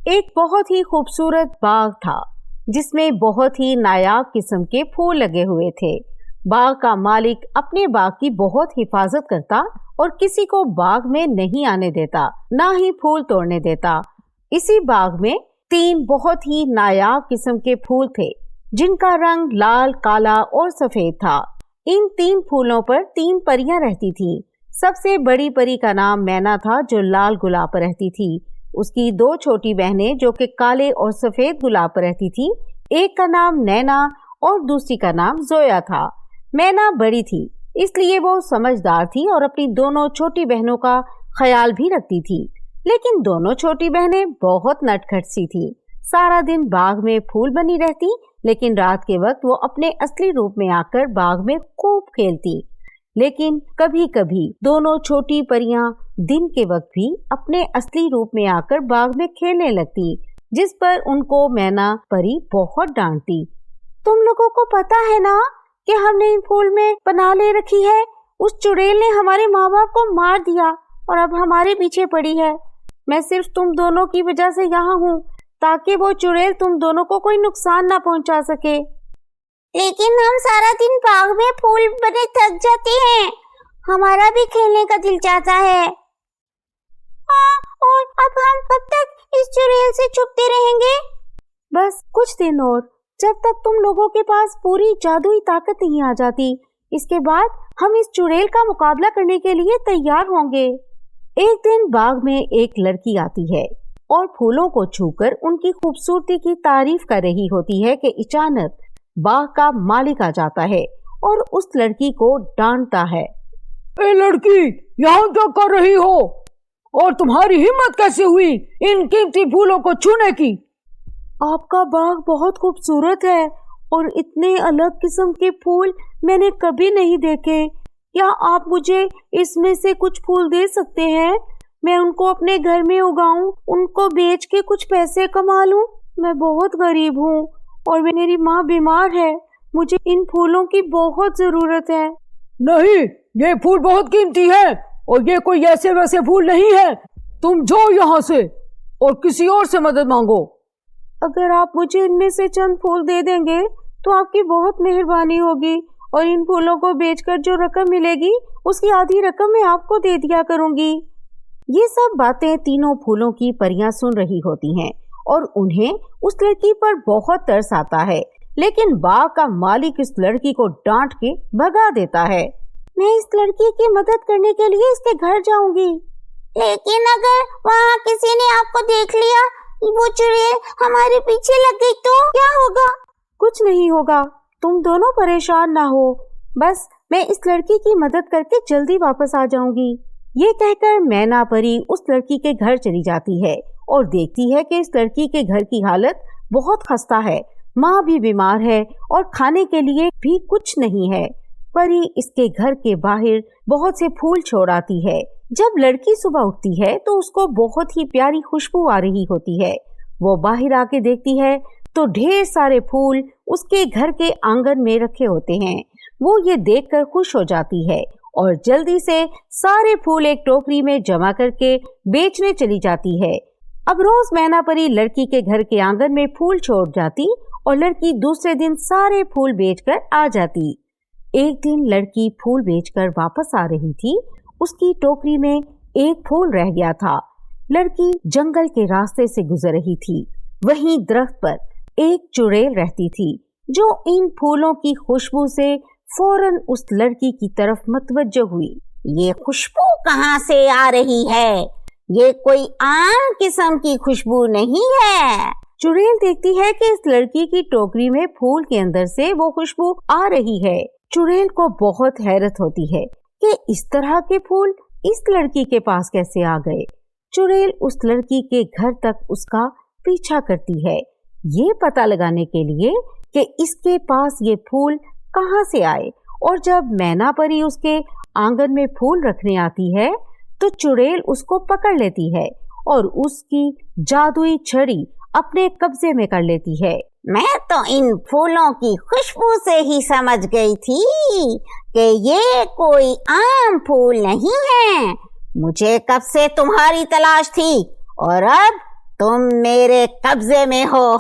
एक बहुत ही खूबसूरत बाग था जिसमें बहुत ही नायाब किस्म के फूल लगे हुए थे। बाग का मालिक अपने बाग की बहुत हिफाजत करता और किसी को बाग में नहीं आने देता, ना ही फूल तोड़ने देता। इसी बाग में 3 बहुत ही नायाब किस्म के फूल थे जिनका रंग लाल, काला और सफेद था। इन 3 फूलों पर 3 परियां रहती थीं। सबसे बड़ी परी का नाम मैना था जो लाल गुलाब पर रहती थी। उसकी 2 छोटी बहनें जो कि काले और सफेद गुलाब पर रहती थी। एक का नाम नैना और दूसरी का नाम जोया था। मैना बड़ी थी इसलिए वो समझदार थी और अपनी दोनों छोटी बहनों का ख्याल भी रखती थी, लेकिन दोनों छोटी बहनें बहुत नटखट सी थी। सारा दिन बाग में फूल बनी रहती, लेकिन रात के वक्त वो अपने असली रूप में आकर बाग में खूब खेलती। लेकिन कभी कभी दोनों छोटी परियां दिन के वक्त भी अपने असली रूप में आकर बाग में खेलने लगती, जिस पर उनको मैना परी बहुत डांटती। तुम लोगों को पता है ना कि हमने इन फूल में पनाह ले रखी है। उस चुड़ैल ने हमारे माँ बाप को मार दिया और अब हमारे पीछे पड़ी है। मैं सिर्फ तुम दोनों की वजह से यहाँ हूँ ताकि वो चुड़ैल तुम दोनों को कोई नुकसान ना पहुँचा सके। लेकिन हम सारा दिन बाग में फूल बने थक जाते हैं, हमारा भी खेलने का दिल चाहता है। और अब हम कब तक इस चुड़ैल से छुपते रहेंगे? बस कुछ दिन और, जब तक तुम लोगों के पास पूरी जादुई ताकत नहीं आ जाती। इसके बाद हम इस चुड़ैल का मुकाबला करने के लिए तैयार होंगे। एक दिन बाग में एक लड़की आती है और फूलों को छूकर उनकी खूबसूरती की तारीफ कर रही होती है कि अचानक बाग का मालिक आ जाता है और उस लड़की को डांटता है। ए लड़की, यहाँ क्या कर रही हो और तुम्हारी हिम्मत कैसे हुई इन कीमती फूलों को छूने की? आपका बाग बहुत खूबसूरत है और इतने अलग किस्म के फूल मैंने कभी नहीं देखे। क्या आप मुझे इसमें से कुछ फूल दे सकते हैं? मैं उनको अपने घर में उगाऊं, उनको बेच के कुछ पैसे कमा लूं। मैं बहुत गरीब हूँ और मेरी माँ बीमार है। मुझे इन फूलों की बहुत जरूरत है। नहीं, ये फूल बहुत कीमती है और ये कोई ऐसे वैसे फूल नहीं है। तुम जाओ यहाँ से और किसी और से मदद मांगो। अगर आप मुझे इनमें से चंद फूल दे देंगे तो आपकी बहुत मेहरबानी होगी और इन फूलों को बेचकर जो रकम मिलेगी उसकी आधी रकम मैं आपको दे दिया करूंगी। ये सब बातें तीनों फूलों की परियां सुन रही होती हैं और उन्हें उस लड़की पर बहुत तरस आता है, लेकिन बाग का मालिक इस लड़की को डांट के भगा देता है। मैं इस लड़की की मदद करने के लिए इसके घर जाऊंगी, लेकिन अगर वहाँ किसी ने आपको देख लिया, वो चुड़ैल हमारे पीछे लग गई तो क्या होगा? कुछ नहीं होगा, तुम दोनों परेशान ना हो। बस मैं इस लड़की की मदद करके जल्दी वापस आ जाऊंगी। ये कहकर मैना परी उस लड़की के घर चली जाती है और देखती है कि इस लड़की के घर की हालत बहुत खस्ता है। माँ भी बीमार है और खाने के लिए भी कुछ नहीं है। परी इसके घर के बाहर बहुत से फूल छोड़ आती है। जब लड़की सुबह उठती है तो उसको बहुत ही प्यारी खुशबू आ रही होती है। वो बाहर आके देखती है तो ढेर सारे फूल उसके घर के आंगन में रखे होते हैं। वो ये देखकर खुश हो जाती है और जल्दी से सारे फूल एक टोकरी में जमा करके बेचने चली जाती है। अब रोज मैना परी लड़की के घर के आंगन में फूल छोड़ जाती और लड़की दूसरे दिन सारे फूल बेचकर आ जाती। एक दिन लड़की फूल बेचकर वापस आ रही थी। उसकी टोकरी में एक फूल रह गया था। लड़की जंगल के रास्ते से गुजर रही थी। वहीं दरख्त पर एक चुड़ैल रहती थी जो इन फूलों की खुशबू से फौरन उस लड़की की तरफ मतवज्जो हुई। ये खुशबू कहाँ से आ रही है? ये कोई आम किस्म की खुशबू नहीं है। चुड़ैल देखती है कि इस लड़की की टोकरी में फूल के अंदर से वो खुशबू आ रही है। चुड़ैल को बहुत हैरत होती है कि इस तरह के फूल इस लड़की के पास कैसे आ गए। चुड़ैल उस लड़की के घर तक उसका पीछा करती है, ये पता लगाने के लिए कि इसके पास ये फूल कहाँ से आए। और जब मैना परी उसके आंगन में फूल रखने आती है तो चुड़ैल उसको पकड़ लेती है और उसकी जादुई छड़ी अपने कब्जे में कर लेती है। मैं तो इन फूलों की खुशबू से ही समझ गई थी कि ये कोई आम फूल नहीं है। मुझे कब से तुम्हारी तलाश थी और अब तुम मेरे कब्जे में हो।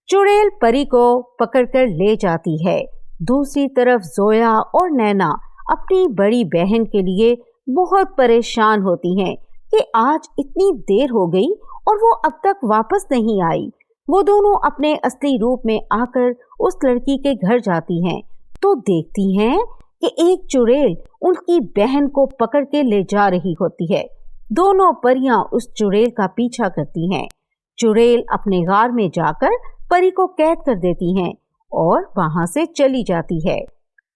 चुड़ैल परी को पकड़कर ले जाती है। दूसरी तरफ जोया और नैना अपनी बड़ी बहन के लिए बहुत परेशान होती हैं कि आज इतनी देर हो गई और वो अब तक वापस नहीं आई। वो दोनों अपने असली रूप में आकर उस लड़की के घर जाती हैं तो देखती हैं कि एक चुड़ैल उनकी बहन को पकड़ के ले जा रही होती है। दोनों परियां उस चुड़ैल का पीछा करती हैं। चुड़ैल अपने गार में जाकर परी को कैद कर देती हैं और वहां से चली जाती है।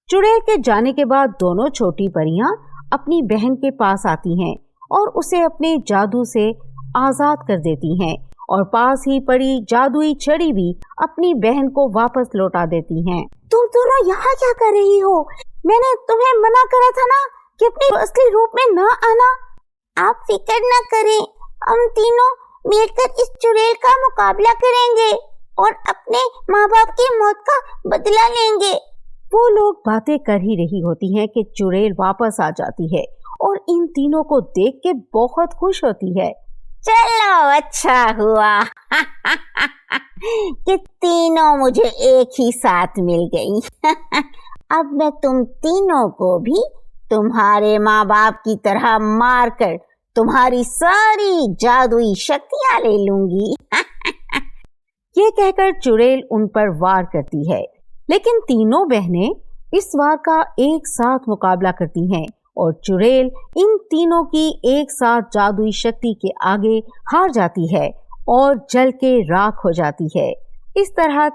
चुड़ैल के जाने के बाद दोनों छोटी परियां अपनी बहन के पास आती हैं और उसे अपने जादू से आजाद कर देती हैं और पास ही पड़ी जादुई छड़ी भी अपनी बहन को वापस लौटा देती हैं। तुम दोनों यहाँ क्या कर रही हो? मैंने तुम्हें मना करा था ना कि अपने असली रूप में न आना। आप फिक्र न करें, हम तीनों मिलकर इस चुड़ैल का मुकाबला करेंगे और अपने माँ बाप की मौत का बदला लेंगे। वो लोग बातें कर ही रही होती हैं कि चुड़ैल वापस आ जाती है और इन तीनों को देख के बहुत खुश होती है। चलो अच्छा हुआ कि तीनों मुझे एक ही साथ मिल गई। अब मैं तुम तीनों को भी तुम्हारे माँ बाप की तरह मारकर तुम्हारी सारी जादुई शक्तियां ले लूंगी। ये कहकर चुड़ैल उन पर वार करती है, लेकिन तीनों बहनें इस वार का एक साथ मुकाबला करती हैं और चुड़ैल इन तीनों की एक साथ जादुई शक्ति के आगे हार जाती है और जल के राख हो जाती है। इस तरह